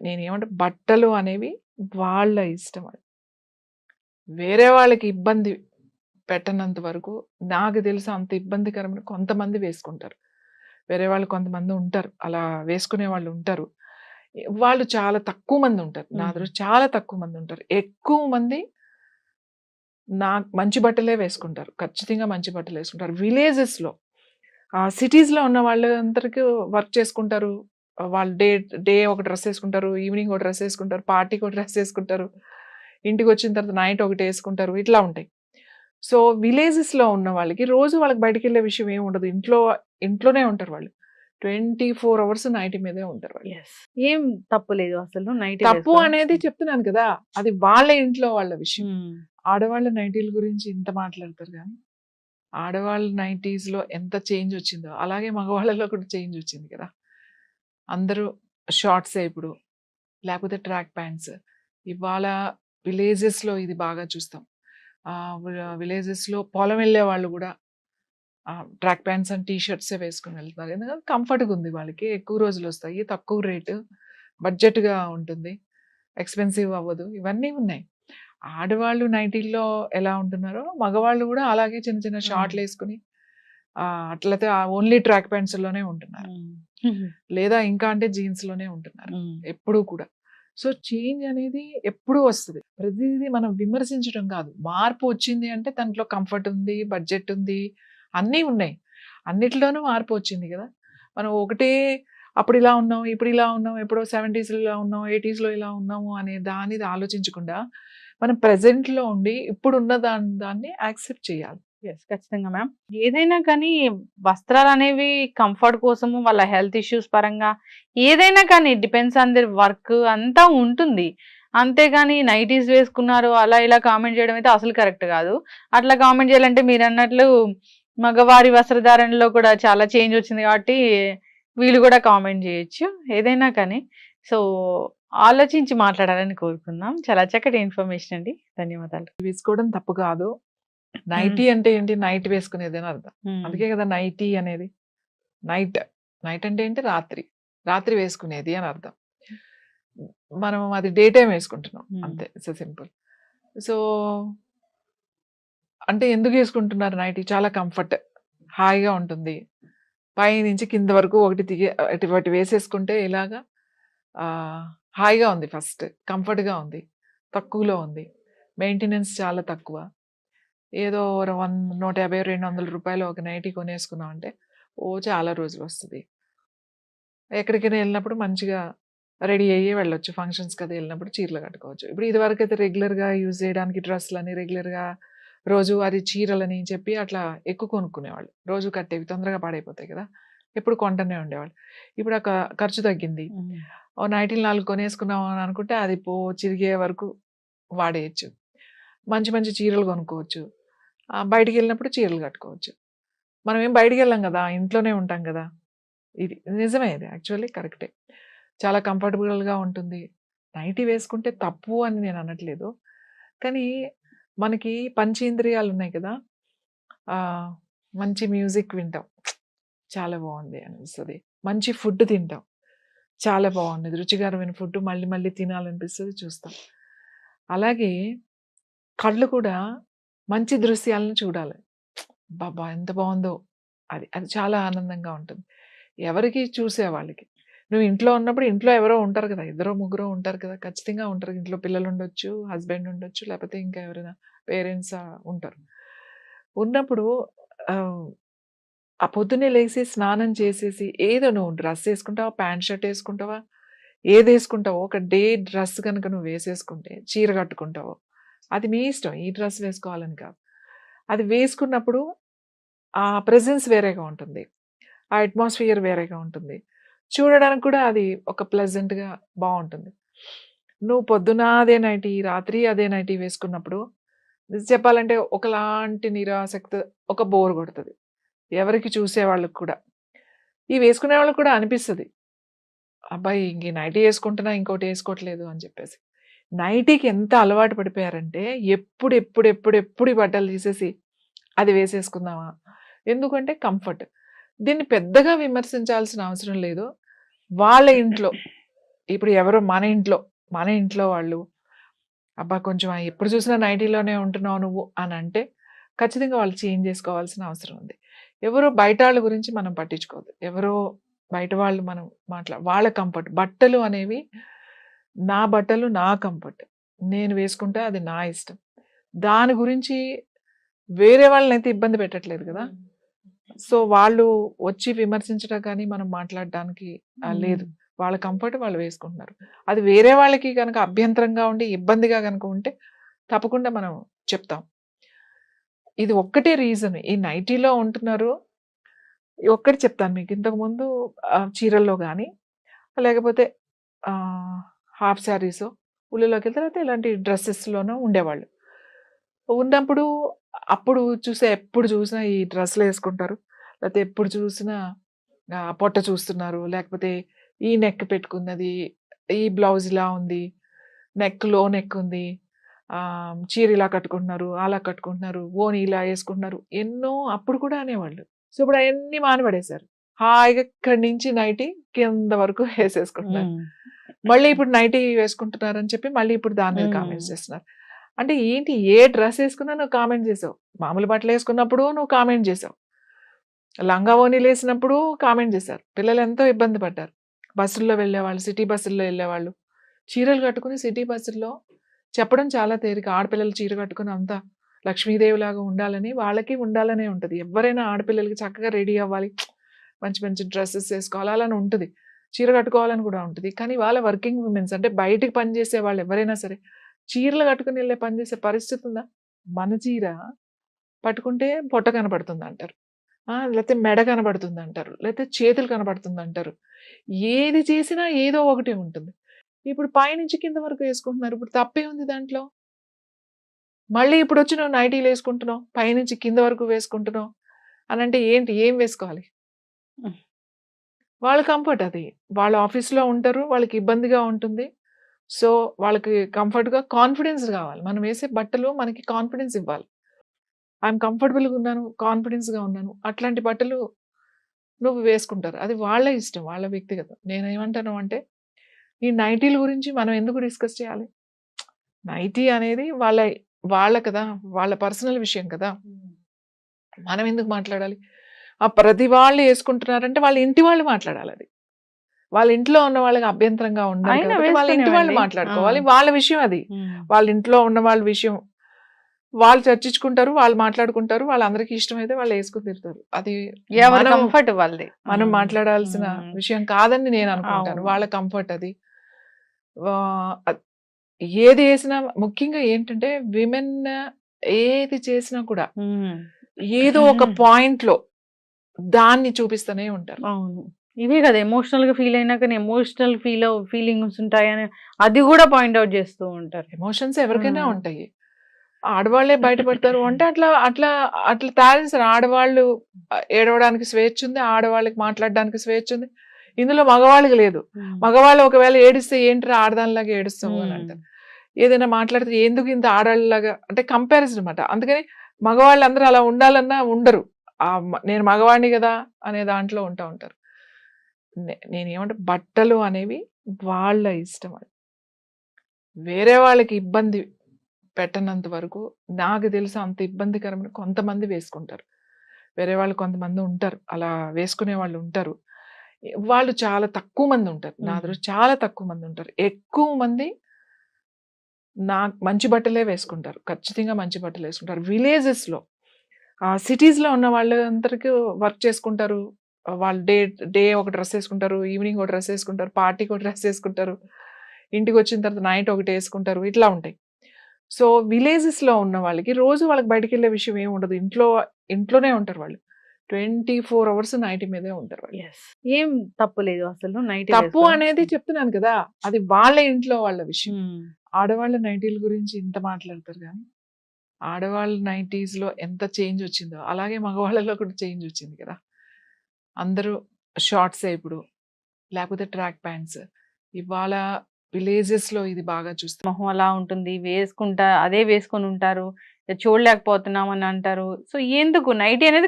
నేనేమంటే బట్టలు అనేవి వాళ్ళ ఇష్టం అది. వేరే వాళ్ళకి ఇబ్బంది పెట్టనంత వరకు నాకు తెలిసి అంత ఇబ్బందికరమైన కొంతమంది వేసుకుంటారు. వేరే వాళ్ళు కొంతమంది ఉంటారు. అలా వేసుకునే వాళ్ళు ఉంటారు. వాళ్ళు చాలా తక్కువ మంది ఉంటారు. నా హ్మ్. దృష్టి చాలా తక్కువ మంది ఉంటారు. ఎక్కువ మంది మంచి బట్టలే వేసుకుంటారు. ఖచ్చితంగా మంచి బట్టలు వేసుకుంటారు. విలేజెస్‌లో సిటీస్‌లో ఉన్న వాళ్ళందరికీ వర్క్ చేసుకుంటారు. వాళ్ళు డే డే ఒక డ్రెస్ ఏసుకుంటారు. ఈవినింగ్ ఒక డ్రెస్ ఏసుకుంటారు. పార్టీకి ఒక డ్రెస్ ఏసుకుంటారు. ఇంటికొచ్చిన తర్వాత నైట్ ఒకటి ఏసుకుంటారు. ఇట్లా ఉంటాయి. సో, విలేజెస్‌లో ఉన్న వాళ్ళకి రోజు వాళ్ళకి బయటికెళ్ళే విషయం ఏమి ఉండదు. ఇంట్లోనే ఉంటారు వాళ్ళు. 24 అవర్స్ నైటీ మీదే ఉంటారు వాళ్ళు. యెస్. ఏం తప్పు లేదు అసలు నైటీ తప్పు వేసుకోవడం. అనేది చెప్తున్నాను కదా! అది వాళ్ళ ఇంట్లో వాళ్ళ విషయం. హ్మ్. ఆడవాళ్ళ నైటీల గురించి ఇంత మాట్లాడతారు గానీ, ఆడవాళ్ళ నైటీస్‌లో ఎంత చేంజ్ వచ్చిందో, అలాగే మగవాళ్ళలో కూడా చేంజ్ వచ్చింది కదా! అందరూ షార్ట్సే ఇప్పుడు. లేకపోతే ట్రాక్ ప్యాంట్స్. ఇవాళ విలేజెస్‌లో ఇది బాగా చూస్తాం. విలేజెస్‌లో పొలం వెళ్ళే వాళ్ళు గూడా ట్రాక్ ప్యాంట్స్ అండ్ టీ షర్ట్సే వేసుకొని వెళ్తున్నారు. ఎందుకంటే కంఫర్ట్‌గా ఉంది వాళ్ళకి. ఎక్కువ రోజులొస్తాయి. తక్కువ రేటు. బడ్జెట్‌గా ఉంటుంది. ఎక్స్‌పెన్సివ్ అవ్వదు. ఇవన్నీ ఉన్నాయి. ఆడవాళ్ళు నైటీల్లో ఎలా ఉంటున్నారో, మగవాళ్ళు గూడా అలాగే చిన్న చిన్న హ్మ్. షార్ట్‌లేసుకొని అట్లయితే ఓన్లీ ట్రాక్ ప్యాంట్స్‌లోనే ఉంటున్నారు. హ్మ్. లేదా ఇంకా అంటే జీన్స్‌లోనే ఉంటున్నారు. హ్మ్. ఎప్పుడూ కూడా. సో, చేంజ్ అనేది ఎప్పుడూ వస్తది. ప్రతీదీ మనం విమర్శించడం కాదు. మార్పు వచ్చింది అంటే దాంట్లో కంఫర్ట్ ఉంది, బడ్జెట్ ఉంది, అన్నీ ఉన్నాయి. అన్నిట్లోనూ మార్పు వచ్చింది గదా! మనం ఒకటే అప్పుడు ఇలా ఉన్నాం, ఇప్పుడు ఇలా ఉన్నాం, ఎప్పుడో 70స్‌లో ఇలా ఉన్నాం, 80స్‌లో ఇలా ఉన్నాము అనే దానిది ఆలోచించకుండా, మనం ప్రెజెంట్‌లో ఉండి ఇప్పుడున్న దాన్ని యాక్సెప్ట్ చేయాలి. యెస్. ఖచ్చితంగా మ్యామ్. ఏదైనా కానీ వస్త్రాలనేవి కంఫర్ట్ కోసము, వాళ్ళ హెల్త్ ఇష్యూస్ పరంగా ఏదైనా కానీ డిపెండ్స్ ఆన్ దేర్ వర్క్ అంతా ఉంటుంది. అంతేగాని నైటీస్ వేసుకున్నారు అలా ఇలా కామెంట్ చేయడం అయితే అసలు కరెక్ట్ కాదు. అట్లా కామెంట్ చేయాలంటే మీరన్నట్లు మగవారి వస్త్రధారణలో కూడా చాలా చేంజ్ వచ్చింది కాబట్టి వీళ్ళు కూడా కామెంట్ చేయొచ్చు. ఏదైనా కానీ. సో, ఆలోచించి మాట్లాడాలని కోరుకుందాం. చాలా చక్కటి ఇన్ఫర్మేషన్ అండి. ధన్యవాదాలు. వేసుకోవడం తప్పు కాదు. హ్మ్. నైటీ అంటే ఏంటి? నైట్ వేసుకునేది అని అర్థం. హ్మ్. అందుకే కదా నైటీ అనేది. నైట్. నైట్ అంటే ఏంటి? రాత్రి. రాత్రి వేసుకునేది అని అర్థం. మనం అది డే టైమ్ వేసుకుంటున్నాం. హ్మ్. అంతే. It's simple. సో, అంటే ఎందుకు వేసుకుంటున్నారు నైటీ? చాలా కంఫర్ట్. హాయిగా ఉంటుంది. పైనుంచి కింద వరకు ఒకటి ఒకటి వేసేసుకుంటే ఇలాగా ఆహ్, హాయిగా ఉంది ఫస్ట్. కంఫర్ట్‌గా ఉంది. తక్కువలో ఉంది. మెయింటెనెన్స్ చాలా తక్కువ. ఏదో 150, రూ. 200 ఒక నైటీ కొనేసుకున్నామంటే, చాలా రోజులొస్తది. ఎక్కడికైనా ఎళ్ళినప్పుడు మంచిగా రెడీ అయ్యి వెళ్ళొచ్చు. ఫంక్షన్స్‌కి అది వెళ్ళినప్పుడు చీరలు కట్టుకోవచ్చు. ఇప్పుడు ఇదివరకైతే రెగ్యులర్‌గా యూజ్ చేయడానికి డ్రెస్సులని, రెగ్యులర్‌గా రోజువారీ చీరలని చెప్పి అట్లా ఎక్కువ కొనుక్కునేవాళ్ళు. రోజు కట్టేవి తొందరగా పాడైపోతాయి కదా! ఎప్పుడు కొంటూనే ఉండేవాళ్ళు. ఇప్పుడు ఆ ఖర్చు తగ్గింది. ఓ నైటీలు 4 కొనేసుకున్నాం అని అనుకుంటే అది చిరిగే వరకు వాడేయొచ్చు. మంచి మంచి చీరలు కొనుక్కోవచ్చు. బయటికెళ్ళినప్పుడు చీరలు కట్టుకోవచ్చు. మనం ఏం బయటికెళ్ళం గదా! ఇంట్లోనే ఉంటాం గదా! ఇది నిజమే ఇది యాక్చువల్లీ కరెక్టే. చాలా కంఫర్టబుల్‌గా ఉంటుంది. నైటీ వేసుకుంటే తప్పు అని నేను అనట్లేదు. కానీ మనకి పంచేంద్రియాలు ఉన్నాయి కదా! ఆహ్, మంచి మ్యూజిక్ వింటాం. చాలా బావుంది అనిపిస్తది. మంచి ఫుడ్ తింటాం. చాలా బావుంది. రుచికరమైన ఫుడ్ మళ్ళీ మళ్ళీ తినాలనిపిస్తది చూస్తాం. అలాగే కళ్ళు కూడా మంచి దృశ్యాలను చూడాలి. అబ్బబ్బా! ఎంత బావుందో అది. అది చాలా ఆనందంగా ఉంటుంది. ఎవరికి చూసేవాళ్ళకి. నువ్వు ఇంట్లో ఉన్నప్పుడు ఇంట్లో ఎవరో ఉంటారు కదా! ఇద్దరో, ముగ్గురో ఉంటారు కదా! ఖచ్చితంగా ఉంటారు. ఇంట్లో పిల్లలుండొచ్చు, హస్బెండ్ ఉండొచ్చు, లేకపోతే ఇంకా ఎవరైనా పేరెంట్స్ ఉన్నప్పుడు ఉన్నప్పుడు ఆహ్, ఆ పొద్దున్నే లేసి స్నానం చేసేసి ఏదో నువ్వు డ్రెస్ ఏసుకుంటావా? ప్యాంట్ షర్ట్ ఏసుకుంటావా? ఏదేసుకుంటావో ఒక డే డ్రెస్ గనుక నువ్వు వేసేసుకుంటే, చీర కట్టుకుంటావో, అది మీ ఇష్టం. ఈ డ్రెస్ వేసుకోవాలని కాదు. అది వేసుకున్నప్పుడు ఆ ప్రెజెన్స్ వేరేగా ఉంటుంది. ఆ అట్మాస్ఫియర్ వేరేగా ఉంటుంది. చూడడానికి కూడా అది ఒక ప్లెజెంట్‌గా బావుంటుంది. నువ్వు పొద్దున అదే నైటీ, రాత్రి అదే నైటీ వేసుకున్నప్పుడు నిజం చెప్పాలంటే ఒకలాంటి నిరాసక్తి, ఒక బోర్ కొడతది. ఎవరికి చూసేవాళ్ళకి కూడా. ఈ వేసుకునే వాళ్ళకి కూడా అనిపిస్తది. అబ్బాయి ఇంక ఈ నైటీ యేసుకుంటున్నా ఇంకోటి యేసుకోవట్లేదు అని చెప్పేసి. నైటీకి ఎంత అలవాటు పడిపోయారంటే ఎప్పుడు ఈ బట్టలు తీసేసి అది వేసేసుకుందామా? ఎందుకంటే కంఫర్ట్. దీన్ని పెద్దగా విమర్శించాల్సిన అవసరం లేదు. వాళ్ళ ఇంట్లో ఇప్పుడు ఎవరో మన ఇంట్లో వాళ్ళు అబ్బా! కొంచెం ఎప్పుడు చూసినా నైటీలోనే ఉంటున్నావు నువ్వు అనంటే ఖచ్చితంగా వాళ్ళు చేంజ్ చేసుకోవాల్సిన అవసరం ఉంది. ఎవరో బయటాళ్ళ గురించి మనం పట్టించుకోవద్దు. ఎవరో బయట వాళ్ళు మనం వాళ్ళ కంఫర్ట్. బట్టలు అనేవి నా బట్టలు నా కంఫర్ట్. నేను వేసుకుంటే అది నా ఇష్టం. దాని గురించి వేరే వాళ్ళనైతే ఇబ్బంది పెట్టట్లేదు కదా! సో, వాళ్ళు వచ్చి విమర్శించడం కానీ, మనం మాట్లాడడానికి లేదు. వాళ్ళ కంఫర్ట్ వాళ్ళు వేసుకుంటున్నారు. అది వేరే వాళ్ళకి గనక అభ్యంతరంగా ఉండి, ఇబ్బందిగా గనక ఉంటే తప్పకుండా మనం చెప్తాం. ఇది ఒక్కటే రీజన్. ఈ నైటీలో ఉంటున్నారు. ఒక్కటి చెప్తాను మీకు. ఇంతకుముందు చీరల్లో గాని, లేకపోతే ఆహ్, హాఫ్ శారీసో, ఉల్లిలోకెళ్తే లేకపోతే ఇలాంటి డ్రెసెస్‌లోనో ఉండేవాళ్ళు. ఉన్నప్పుడు అప్పుడు ఎప్పుడు చూసినా ఈ డ్రెస్సులేసుకుంటారు. లేకపోతే ఎప్పుడు చూసినా పొట్ట చూస్తున్నారు. లేకపోతే ఈ నెక్ పెట్టుకున్నది, ఈ బ్లౌజ్ ఇలా ఉంది, లో నెక్ ఉంది. చీర ఇలా కట్టుకుంటున్నారు, అలా కట్టుకుంటున్నారు, ఓణి ఇలా యేసుకుంటున్నారు. ఎన్నో అప్పుడు కూడా అనేవాళ్ళు. సో, ఇప్పుడు అయన్నీ మానిపడేశారు. హాయిగా ఇక్కడి నుంచి నైటీ కింద వరకు యేసేసుకుంటున్నారు. మళ్ళీ ఇప్పుడు నైటీ వేసుకుంటున్నారని చెప్పి మళ్ళీ ఇప్పుడు దాని మీద కామెంట్స్ చేస్తున్నారు. అంటే ఏంటి ఏ డ్రెస్ యేసుకున్నా నువ్వు కామెంట్ చేసావు. మామూలు బట్టలేసుకున్నప్పుడు నువ్వు కామెంట్ చేసావు. లంగా ఓణీలేసినప్పుడు కామెంట్ చేశారు. పిల్లలు ఎంతో ఇబ్బంది పడ్డారు. బస్సుల్లో వెళ్ళేవాళ్ళు, సిటీ బస్సుల్లో వెళ్ళేవాళ్ళు. చీరలు కట్టుకుని సిటీ బస్సుల్లో చెప్పడం చాలా తేలిక. ఆడపిల్లలు చీర కట్టుకుని అంతా లక్ష్మీదేవిలాగా ఉండాలని వాళ్ళకి ఉండాలనే ఉంటది. ఎవ్వరైనా ఆడపిల్లలకి చక్కగా రెడీ అవ్వాలి. మంచి మంచి డ్రెసెస్ ఏసుకోవాలి అలానే ఉంటది. చీర కట్టుకోవాలని కూడా ఉంటది. కానీ వాళ్ళ వర్కింగ్ విమెన్స్ అంటే బయటికి పనిచేసే వాళ్ళు ఎవరైనా సరే చీరలు కట్టుకుని వెళ్ళే పనిచేసే పరిస్థితి ఉందా? మన చీర పట్టుకుంటే పొట్ట కనపడుతుందంటారు. లేతే మెడ కనబడుతుందంటారు. లేతే చేతులు కనబడుతుందంటారు. ఏది చేసినా ఏదో ఒకటి ఉంటుంది. ఇప్పుడు పైనుంచి కింద వరకు యేసుకుంటున్నారు. ఇప్పుడు తప్పేముంది దాంట్లో? మళ్ళీ ఇప్పుడొచ్చి నువ్వు నైటీలేసుకుంటున్నావు. పైనుంచి కింద వరకు వేసుకుంటున్నావు అనంటే ఏంటి? ఏం వేసుకోవాలి? వాళ్ళ కంఫర్ట్ అది. వాళ్ళు ఆఫీస్‌లో ఉంటారు. వాళ్ళకి ఇబ్బందిగా ఉంటుంది. సో, వాళ్ళకి కంఫర్ట్‌గా కాన్ఫిడెన్స్ గావాలి. మనం వేసే బట్టలు మనకి కాన్ఫిడెన్స్ ఇవ్వాలి. ఐయామ్ కంఫర్టబుల్‌గా ఉన్నాను, కాన్ఫిడెన్స్‌గా ఉన్నాను. అట్లాంటి బట్టలు నువ్వు వేసుకుంటారు. అది వాళ్ళ ఇష్టం. వాళ్ళ వ్యక్తిగతం. నేనేమంటాను అంటే, ఈ నైటీల గురించి మనం ఎందుకు డిస్కస్ చేయాలి? నైటీ అనేది వాళ్ళ కదా! వాళ్ళ పర్సనల్ విషయం కదా! మనం ఎందుకు మాట్లాడాలి? ప్రతి వాళ్ళు యేసుకుంటున్నారంటే వాళ్ళ ఇంటి వాళ్ళు మాట్లాడాలది. వాళ్ళ ఇంట్లో ఉన్న వాళ్ళకి అభ్యంతరంగా ఉండాలి అయినా కాబట్టి వాళ్ళ ఇంటి వాళ్ళు వేసుకునేవండి. మాట్లాడుకోవాలి. వాళ్ళ విషయం అది. వాళ్ళ ఇంట్లో ఉన్న వాళ్ళ విషయం. వాళ్ళు చర్చించుకుంటారు. వాళ్ళు మాట్లాడుకుంటారు. వాళ్ళందరికీ ఇష్టమైతే వాళ్ళు యేసుకొని తిరుగుతారు. అది ఎవరి మనం కంఫర్ట్ వాళ్ళది. మనం మాట్లాడాల్సిన విషయం కాదని నేను అనుకుంటాను. అవును. వాళ్ళ కంఫర్ట్ అది. అద్ ఏది ఏసినా ముఖ్యంగా ఏంటంటే విమెన్ ఏది చేసినా కూడా ఏదో ఒక పాయింట్‌లో దాన్ని చూపిస్తూనే ఉంటారు. అవును. ఇవే కదా ఎమోషనల్‌గా ఫీల్ అయినా కానీ ఎమోషనల్ ఫీలింగ్స్ ఉంటాయని అది కూడా పాయింట్ ఔట్ చేస్తూ ఉంటారు. ఎమోషన్స్ ఎవరికైనా ఉంటాయి. ఆడవాళ్ళే బయటపడతారు అంటే అట్లా అట్లా అట్లా తయారు చేశారు. ఆడవాళ్ళు ఏడవడానికి స్వేచ్ఛ ఉంది. ఆడవాళ్ళకి మాట్లాడడానికి స్వేచ్ఛ ఉంది. ఇందులో మగవాళ్ళకి లేదు. మగవాళ్ళు ఒకవేళ ఏడిస్తే ఏంట్రా ఆడదానిలాగా ఏడుస్తావు అని అంటారు. ఏదైనా మాట్లాడితే ఎందుకు ఇంత ఆడవాళ్ళలాగా అంటే కంపారిజన్ అనమాట. అందుకని మగవాళ్ళందరూ అలా ఉండాలన్నా ఉండరు. నేను మగవాడిని కదా అనే దాంట్లో ఉంటారు. నేనేమంటే బట్టలు అనేవి వాళ్ళ ఇష్టం. అది వేరే వాళ్ళకి ఇబ్బంది పెట్టనంత వరకు నాకు తెలిసి అంత ఇబ్బందికరమైన కొంతమంది వేసుకుంటారు. వేరే వాళ్ళు కొంతమంది ఉంటారు. అలా వేసుకునే వాళ్ళు ఉంటారు. వాళ్ళు చాలా తక్కువ మంది ఉంటారు. నా దృష్టి చాలా తక్కువ మంది ఉంటారు. ఎక్కువ మంది మంచి బట్టలే వేసుకుంటారు. ఖచ్చితంగా మంచి బట్టలు వేసుకుంటారు. విలేజెస్‌లో సిటీస్‌లో ఉన్న వాళ్ళందరికీ వర్క్ చేసుకుంటారు. వాళ్ళు డే ఒక డ్రెస్ వేసుకుంటారు. ఈవినింగ్ ఒక డ్రెస్ వేసుకుంటారు. పార్టీకి ఒక డ్రెస్ వేసుకుంటారు. ఇంటికి వచ్చిన తర్వాత నైట్ ఒకటి వేసుకుంటారు. ఇట్లా ఉంటాయి. సో విలేజెస్‌లో ఉన్న వాళ్ళకి రోజు వాళ్ళకి బయటికెళ్ళే విషయం ఏమి ఉండదు. ఇంట్లోనే ఉంటారు వాళ్ళు. 24 అవర్స్ నైటీ మీదే ఉంటారు వాళ్ళు. ఏం తప్పు లేదు అసలు నైట్ తప్పు అనేది చెప్తున్నాను కదా! అది వాళ్ళ ఇంట్లో వాళ్ళ విషయం. ఆడవాళ్ళ నైటీల గురించి ఇంత మాట్లాడతారు కానీ ఆడవాళ్ళ నైటీస్‌లో ఎంత చేంజ్ వచ్చిందో అలాగే మగవాళ్ళలో కూడా చేంజ్ వచ్చింది కదా! అందరూ షార్ట్సే ఇప్పుడు. లేకపోతే ట్రాక్ ప్యాంట్స్. ఇవాళ విలేజెస్‌లో ఇది బాగా చూస్తాం. మొహం అలా ఉంటుంది అదే వేసుకొని ఉంటారు. చూడలేకపోతున్నాం అని అంటారు. సో ఎందుకు నైటీ అనేది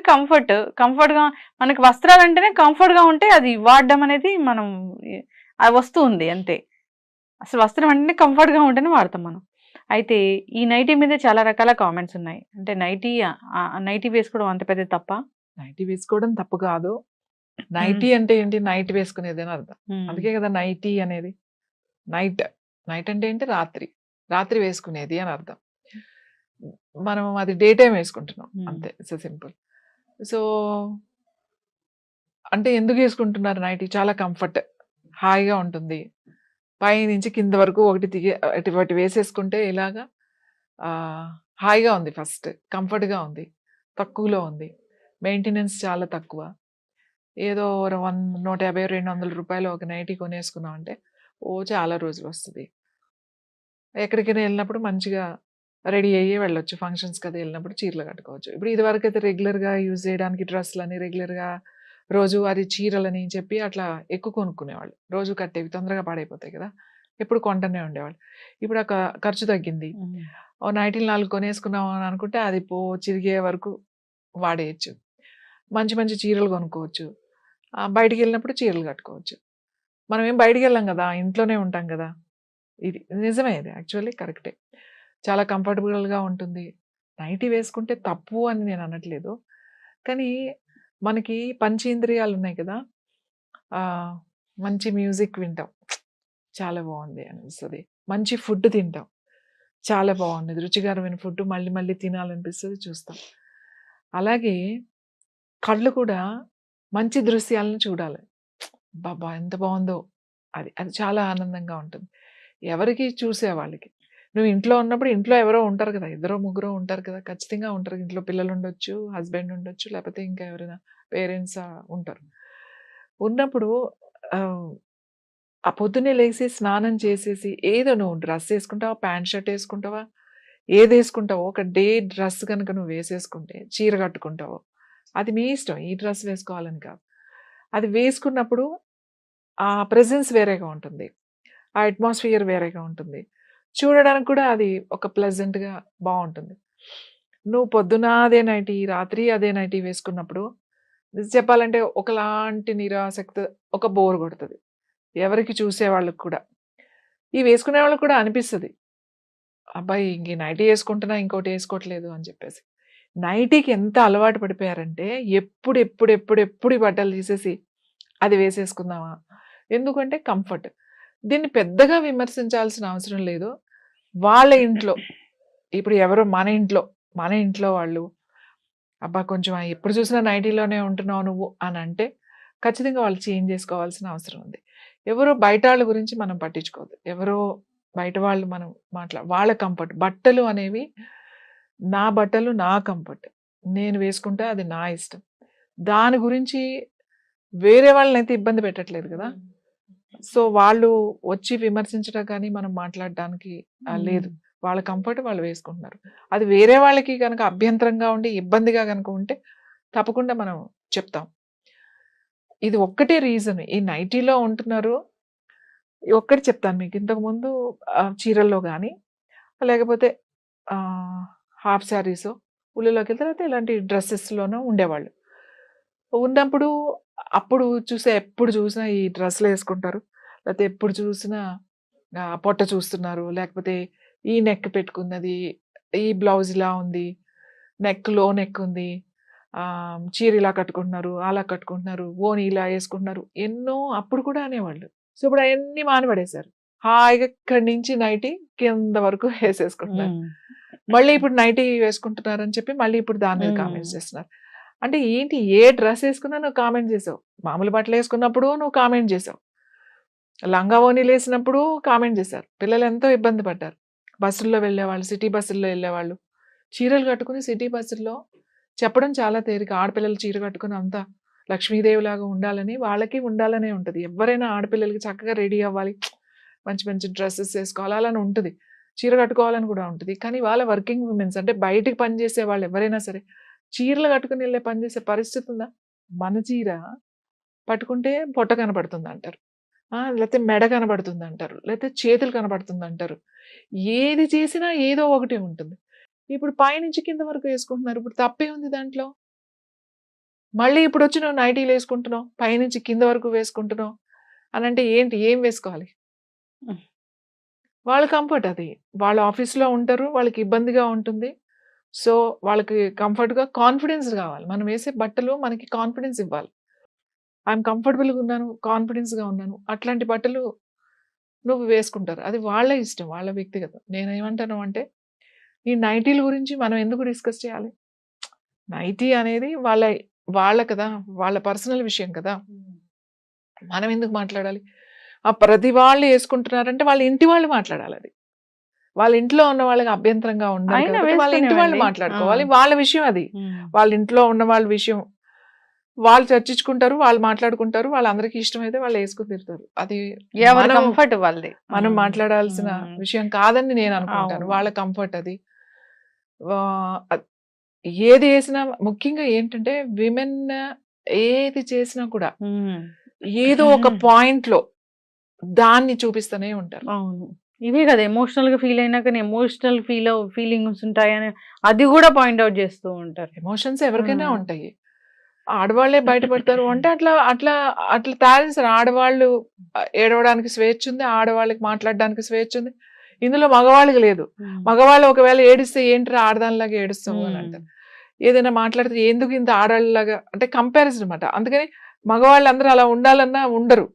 కంఫర్ట్‌గా మనకి వస్త్రాలు అంటేనే కంఫర్ట్‌గా ఉంటే అది వాడడం అనేది మనం అది వస్తుంది అంతే. అసలు వస్త్రం అంటేనే కంఫర్ట్‌గా ఉంటేనే వాడతాం మనం. అయితే ఈ నైటీ మీద చాలా రకాల కామెంట్స్ ఉన్నాయి. అంటే నైటీ వేసుకోవడం అంత పెద్ద తప్పా? నైటీ వేసుకోవడం తప్పు కాదు. నైటీ అంటే ఏంటి? నైట్ వేసుకునేది అని అర్థం. అందుకే కదా నైటీ అనేది. నైట్ అంటే ఏంటి? రాత్రి వేసుకునేది అని అర్థం. మనం అది డే టైమ్ వేసుకుంటున్నాం అంతే. It's simple. సో అంటే ఎందుకు వేసుకుంటున్నారు నైటీ? చాలా కంఫర్ట్, హాయిగా ఉంటుంది. పై నుంచి కింద వరకు ఒకటి వేసేసుకుంటే ఇలాగా హాయిగా ఉంది. ఫస్ట్ కంఫర్ట్‌గా ఉంది. తక్కువలో ఉంది. మెయింటెనెన్స్ చాలా తక్కువ. ఏదో 150, 200 రూపాయలు ఒక నైటీ కొనేసుకున్నాం అంటే చాలా రోజులు వస్తుంది. ఎక్కడికైనా వెళ్ళినప్పుడు మంచిగా రెడీ అయ్యి వెళ్ళొచ్చు. ఫంక్షన్స్‌కి అది వెళ్ళినప్పుడు చీరలు కట్టుకోవచ్చు. ఇప్పుడు ఇదివరకైతే రెగ్యులర్‌గా యూజ్ చేయడానికి డ్రెస్సులని, రెగ్యులర్‌గా రోజువారీ చీరలని చెప్పి అట్లా ఎక్కువ కొనుక్కునేవాళ్ళు. రోజు కట్టేవి తొందరగా పాడైపోతాయి కదా! ఎప్పుడు కొంటూనే ఉండేవాళ్ళు. ఇప్పుడు ఖర్చు తగ్గింది. నైటీలు 4 కొనేసుకున్నాం అని అనుకుంటే అది చిరిగే వరకు వాడేయచ్చు. మంచి మంచి చీరలు కొనుక్కోవచ్చు. బయటికి వెళ్ళినప్పుడు చీరలు కట్టుకోవచ్చు. మనం ఏం బయటికి వెళ్ళాం కదా! ఇంట్లోనే ఉంటాం కదా! ఇది నిజమే, ఇది యాక్చువల్లీ కరెక్టే. చాలా కంఫర్టబుల్‌గా ఉంటుంది. నైటీ వేసుకుంటే తప్పు అని నేను అనట్లేదు. కానీ మనకి పంచేంద్రియాలు ఉన్నాయి కదా! మంచి మ్యూజిక్ వింటాం. చాలా బాగుంది అనిపిస్తది. మంచి ఫుడ్ తింటాం. చాలా బాగుంది. రుచికరమైన ఫుడ్ మళ్ళీ మళ్ళీ తినాలనిపిస్తది, చూస్తాం. అలాగే కళ్ళు కూడా మంచి దృశ్యాలను చూడాలి. అబ్బబ్బా! ఎంత బాగుందో అది. అది చాలా ఆనందంగా ఉంటుంది. ఎవరికి చూసేవాళ్ళకి. నువ్వు ఇంట్లో ఉన్నప్పుడు ఇంట్లో ఎవరో ఉంటారు కదా! ఇద్దరో ముగ్గురో ఉంటారు కదా! ఖచ్చితంగా ఉంటారు. ఇంట్లో పిల్లలు ఉండొచ్చు, హస్బెండ్ ఉండొచ్చు, లేకపోతే ఇంకా ఎవరైనా పేరెంట్స్ ఉంటారు. ఉన్నప్పుడు ఆ పొద్దున్నే లేసి స్నానం చేసేసి ఏదో నువ్వు డ్రెస్ వేసుకుంటావా, ప్యాంట్ షర్ట్ వేసుకుంటావా, ఏది వేసుకుంటావో ఒక డే డ్రెస్ కనుక నువ్వు వేసేసుకుంటే చీర కట్టుకుంటావో అది మీ ఇష్టం. ఈ డ్రెస్ వేసుకోవాలని కాదు. అది వేసుకున్నప్పుడు ఆ ప్రెజెన్స్ వేరేగా ఉంటుంది. ఆ అట్మాస్ఫియర్ వేరేగా ఉంటుంది. చూడడానికి కూడా అది ఒక ప్లెజెంట్‌గా బావుంటుంది. నువ్వు పొద్దున అదే నైటీ, రాత్రి అదే నైటీ వేసుకున్నప్పుడు చెప్పాలంటే ఒకలాంటి నిరాసక్త, ఒక బోర్ కొడతది. ఎవరికి చూసేవాళ్ళకి కూడా. ఈ వేసుకునే వాళ్ళకి కూడా అనిపిస్తది. అబ్బాయి ఇంక నైటీ యేసుకుంటున్నా ఇంకోటి యేసుకోవట్లేదు అని చెప్పేసి. నైటీకి ఎంత అలవాటు పడిపోయారంటే ఎప్పుడు ఈ బట్టలు తీసేసి అది వేసేసుకుందామా? ఎందుకంటే కంఫర్ట్. దీన్ని పెద్దగా విమర్శించాల్సిన అవసరం లేదు. వాళ్ళ ఇంట్లో ఇప్పుడు ఎవరో మన ఇంట్లో వాళ్ళు అబ్బా! కొంచెం ఎప్పుడు చూసినా నైటీలోనే ఉంటున్నావు నువ్వు అని అంటే ఖచ్చితంగా వాళ్ళు చేంజ్ చేసుకోవాల్సిన అవసరం ఉంది. ఎవరో బయట వాళ్ళ గురించి మనం పట్టించుకోవద్దు. ఎవరో బయట వాళ్ళు మనం వాళ్ళ కంఫర్ట్. బట్టలు అనేవి నా బట్టలు నా కంఫర్ట్. నేను వేసుకుంటే అది నా ఇష్టం. దాని గురించి వేరే వాళ్ళనైతే ఇబ్బంది పెట్టట్లేదు కదా! సో, వాళ్ళు వచ్చి విమర్శించడం కానీ, మనం మాట్లాడడానికి లేదు. వాళ్ళ కంఫర్ట్ వాళ్ళు వేసుకుంటున్నారు. అది వేరే వాళ్ళకి గనక అభ్యంతరంగా ఉండి, ఇబ్బందిగా గనక ఉంటే తప్పకుండా మనం చెప్తాం. ఇది ఒక్కటే రీజన్. ఈ నైటీలో ఉంటున్నారు. ఒక్కటి చెప్తాను మీకు. ఇంతకుముందు చీరల్లో గానీ, లేకపోతే హాఫ్ శారీసో, ఉల్లిలోకెళ్తే లేకపోతే ఇలాంటి డ్రెసెస్‌లోనో ఉండేవాళ్ళు. ఉన్నప్పుడు అప్పుడు ఎప్పుడు చూసినా ఈ డ్రెస్సులేసుకుంటారు. లేకపోతే ఎప్పుడు చూసినా పొట్ట చూస్తున్నారు. లేకపోతే ఈ నెక్ పెట్టుకున్నది, ఈ బ్లౌజ్ ఇలా ఉంది, లో నెక్ ఉంది, చీర ఇలా కట్టుకుంటున్నారు, అలా కట్టుకుంటున్నారు, ఓణి ఇలా యేసుకుంటున్నారు. ఎన్నో అప్పుడు కూడా అనేవాళ్ళు. సో, ఇప్పుడు అయన్నీ మానిపడేశారు. హాయిగా ఇక్కడి నుంచి నైటీ కింద వరకు యేసేసుకుంటున్నారు. మళ్ళీ ఇప్పుడు నైటీ వేసుకుంటున్నారని చెప్పి మళ్ళీ ఇప్పుడు దాని మీద కామెంట్స్ చేస్తున్నారు. అంటే ఏంటి, ఏ డ్రెస్ యేసుకున్నా నువ్వు కామెంట్ చేసావు. మామూలు బట్టలేసుకున్నప్పుడు నువ్వు కామెంట్ చేసావు. లంగా ఓణీలేసినప్పుడు కామెంట్ చేశారు. పిల్లలు ఎంతో ఇబ్బంది పడ్డారు. బస్సుల్లో వెళ్ళేవాళ్ళు, సిటీ బస్సుల్లో వెళ్ళేవాళ్ళు. చీరలు కట్టుకుని సిటీ బస్సుల్లో చెప్పడం చాలా తేలిక. ఆడపిల్లలు చీర కట్టుకుని అంతా లక్ష్మీదేవిలాగా ఉండాలని, వాళ్ళకి ఉండాలనే ఉంటది. ఎవరైనా ఆడపిల్లలకి చక్కగా రెడీ అవ్వాలి, మంచి మంచి డ్రెస్సెస్ వేసుకోవాలి అని ఉంటుంది. చీర కట్టుకోవాలని కూడా ఉంటుంది. కానీ వాళ్ళ వర్కింగ్ ఉమెన్స్, అంటే బయటికి పనిచేసే వాళ్ళు ఎవరైనా సరే చీరలు కట్టుకుని వెళ్ళే పనిచేసే పరిస్థితి ఉందా? మన చీర పట్టుకుంటే పొట్ట కనపడుతుంది అంటారు, లేకపోతే మెడ కనబడుతుంది అంటారు, లేకపోతే చేతులు కనబడుతుంది అంటారు. ఏది చేసినా ఏదో ఒకటి ఉంటుంది. ఇప్పుడు పైనుంచి కింద వరకు వేసుకుంటున్నారు. ఇప్పుడు తప్పే ఉంది దాంట్లో? మళ్ళీ ఇప్పుడు వచ్చి నువ్వు నైటీలు వేసుకుంటున్నావు, పైనుంచి కింద వరకు వేసుకుంటున్నావు అని అంటే ఏంటి, ఏం వేసుకోవాలి? వాళ్ళ కంఫర్ట్ అది. వాళ్ళ ఆఫీస్లో ఉంటారు, వాళ్ళకి ఇబ్బందిగా ఉంటుంది. సో, వాళ్ళకి కంఫర్ట్‌గా, కాన్ఫిడెన్స్ కావాలి. మనం వేసే బట్టలు మనకి కాన్ఫిడెన్స్ ఇవ్వాలి. ఐఎమ్ కంఫర్టబుల్‌గా ఉన్నాను, కాన్ఫిడెన్స్‌గా ఉన్నాను, అట్లాంటి బట్టలు నువ్వు వేసుకుంటారు. అది వాళ్ళ ఇష్టం, వాళ్ళ వ్యక్తిగతం. నేనేమంటాను అంటే, ఈ నైటీల గురించి మనం ఎందుకు డిస్కస్ చేయాలి? నైటీ అనేది వాళ్ళ కదా! వాళ్ళ పర్సనల్ విషయం కదా! మనం ఎందుకు మాట్లాడాలి? ప్రతి వాళ్ళు యేసుకుంటున్నారంటే వాళ్ళ ఇంటి వాళ్ళు మాట్లాడాలది. వాళ్ళ ఇంట్లో ఉన్న వాళ్ళకి అభ్యంతరంగా ఉండాలి అయినా కాబట్టి వాళ్ళ ఇంటి వాళ్ళు వేసుకునేవండి. మాట్లాడుకోవాలి. వాళ్ళ విషయం అది. వాళ్ళ ఇంట్లో ఉన్న వాళ్ళ విషయం. వాళ్ళు చర్చించుకుంటారు, వాళ్ళు మాట్లాడుకుంటారు. వాళ్ళందరికీ ఇష్టమైతే వాళ్ళు యేసుకొని తిరుగుతారు. అది ఎవరి మనం కంఫర్ట్ వాళ్ళది. మనం మాట్లాడాల్సిన విషయం కాదని నేను అనుకుంటాను. అవును. వాళ్ళ కంఫర్ట్ అది. ఆహ్, ఏది యేసినా ముఖ్యంగా ఏంటంటే, విమెన్ ఏది చేసినా కూడా ఏదో ఒక పాయింట్‌లో దాన్ని చూపిస్తూనే ఉంటారు. అవును. ఇవే కదా ఎమోషనల్‌గా ఫీల్ అయినా కానీ ఎమోషనల్ ఫీలింగ్స్ ఉంటాయని అది కూడా పాయింట్ ఔట్ చేస్తూ ఉంటారు. ఎమోషన్స్ ఎవరికైనా ఉంటాయి. ఆడవాళ్ళే బయటపడతారు అంటే అట్లా అట్లా అట్లా తయారు చేశారు. ఆడవాళ్ళు ఏడవడానికి స్వేచ్ఛ ఉంది, ఆడవాళ్ళకి మాట్లాడడానికి స్వేచ్ఛ ఉంది. ఇందులో మగవాళ్ళకి లేదు. మగవాళ్ళు ఒకవేళ ఏడిస్తే ఏంట్రా ఆడదానిలాగా ఏడుస్తావు అని అంటారు. ఏదైనా మాట్లాడితే ఎందుకు ఇంత ఆడవాళ్ళలాగా, అంటే కంపారిజన్ అనమాట. అందుకని మగవాళ్ళందరూ అలా ఉండాలన్నా ఉండరు.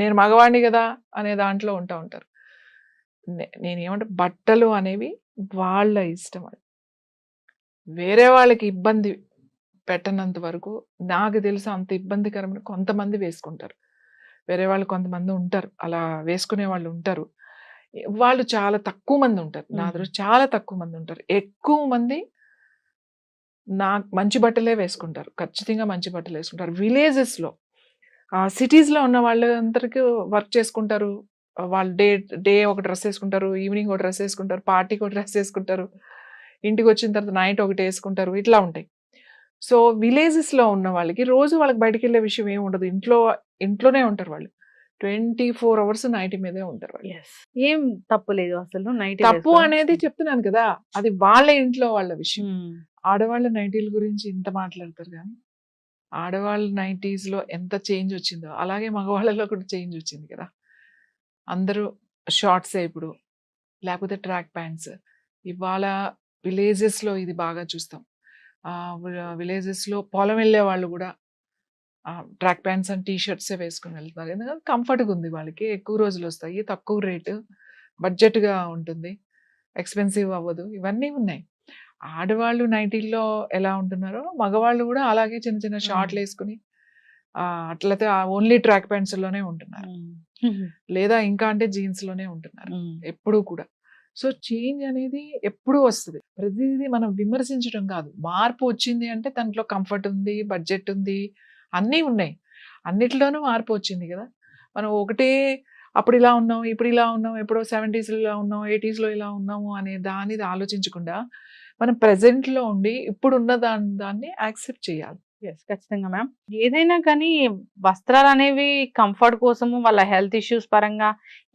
నేను మగవాడిని కదా అనే దాంట్లో ఉంటారు. నేనేమంటే, బట్టలు అనేవి వాళ్ళ ఇష్టం. అది వేరే వాళ్ళకి ఇబ్బంది పెట్టనంత వరకు నాకు తెలిసి అంత ఇబ్బందికరమైన కొంతమంది వేసుకుంటారు. వేరే వాళ్ళు కొంతమంది ఉంటారు, అలా వేసుకునే వాళ్ళు ఉంటారు. వాళ్ళు చాలా తక్కువ మంది ఉంటారు. నా దృష్టి చాలా తక్కువ మంది ఉంటారు. ఎక్కువ మంది మంచి బట్టలే వేసుకుంటారు. ఖచ్చితంగా మంచి బట్టలు వేసుకుంటారు. విలేజెస్‌లో, సిటీస్‌లో ఉన్న వాళ్ళందరికీ వర్క్ చేసుకుంటారు. వాళ్ళు డే ఒక డ్రెస్ వేసుకుంటారు, ఈవినింగ్ ఒక డ్రెస్ వేసుకుంటారు, పార్టీకి ఒక డ్రెస్ వేసుకుంటారు, ఇంటికి వచ్చిన తర్వాత నైట్ ఒకటి వేసుకుంటారు, ఇట్లా ఉంటాయి. సో, విలేజెస్‌లో ఉన్న వాళ్ళకి రోజు వాళ్ళకి బయటికెళ్ళే విషయం ఏమి ఉండదు. ఇంట్లోనే ఉంటారు వాళ్ళు. 24 అవర్స్ నైటీ మీదే ఉంటారు వాళ్ళు. ఏం తప్పు లేదు అసలు నైటీ తప్పు అనేది చెప్తున్నాను కదా! అది వాళ్ళ ఇంట్లో వాళ్ళ విషయం. ఆడవాళ్ళ నైటీల గురించి ఇంత మాట్లాడతారు కానీ, ఆడవాళ్ళ నైటీస్‌లో ఎంత చేంజ్ వచ్చిందో, అలాగే మగవాళ్ళలో కూడా చేంజ్ వచ్చింది కదా! అందరూ షార్ట్సే ఇప్పుడు, లేకపోతే ట్రాక్ ప్యాంట్స్. ఇవాళ విలేజెస్‌లో ఇది బాగా చూస్తాం. విలేజెస్‌లో పొలం వెళ్ళే వాళ్ళు కూడా ట్రాక్ ప్యాంట్స్ అండ్ టీ షర్ట్సే వేసుకొని వెళ్తున్నారు. ఎందుకంటే కంఫర్ట్‌గా ఉంది వాళ్ళకి. ఎక్కువ రోజులు వస్తాయి, తక్కువ రేటు, బడ్జెట్‌గా ఉంటుంది, ఎక్స్‌పెన్సివ్ అవ్వదు. ఇవన్నీ ఉన్నాయి. ఆడవాళ్ళు నైటీల్లో ఎలా ఉంటున్నారో మగవాళ్ళు కూడా అలాగే చిన్న చిన్న షార్ట్‌లు వేసుకుని అట్లయితే ఓన్లీ ట్రాక్ ప్యాంట్స్‌లోనే ఉంటున్నారు. లేదా ఇంకా అంటే జీన్స్‌లోనే ఉంటున్నారు ఎప్పుడూ కూడా. సో, చేంజ్ అనేది ఎప్పుడూ వస్తది. ప్రతీదీ మనం విమర్శించడం కాదు. మార్పు వచ్చింది అంటే దాంట్లో కంఫర్ట్ ఉంది, బడ్జెట్ ఉంది, అన్నీ ఉన్నాయి. అన్నిట్లోనూ మార్పు వచ్చింది గదా! మనం ఒకటే అప్పుడు ఇలా ఉన్నాం, ఇప్పుడు ఇలా ఉన్నాం, ఎప్పుడో 70స్‌లో ఇలా ఉన్నాం, 80స్‌లో ఇలా ఉన్నాము అనే దానిది ఆలోచించకుండా మనం ప్రెజెంట్‌లో ఉండి ఇప్పుడున్న దాన్ని యాక్సెప్ట్ చేయాలి. యెస్. ఖచ్చితంగా మ్యామ్. ఏదైనా కానీ వస్త్రాలనేవి కంఫర్ట్ కోసము, వాళ్ళ హెల్త్ ఇష్యూస్ పరంగా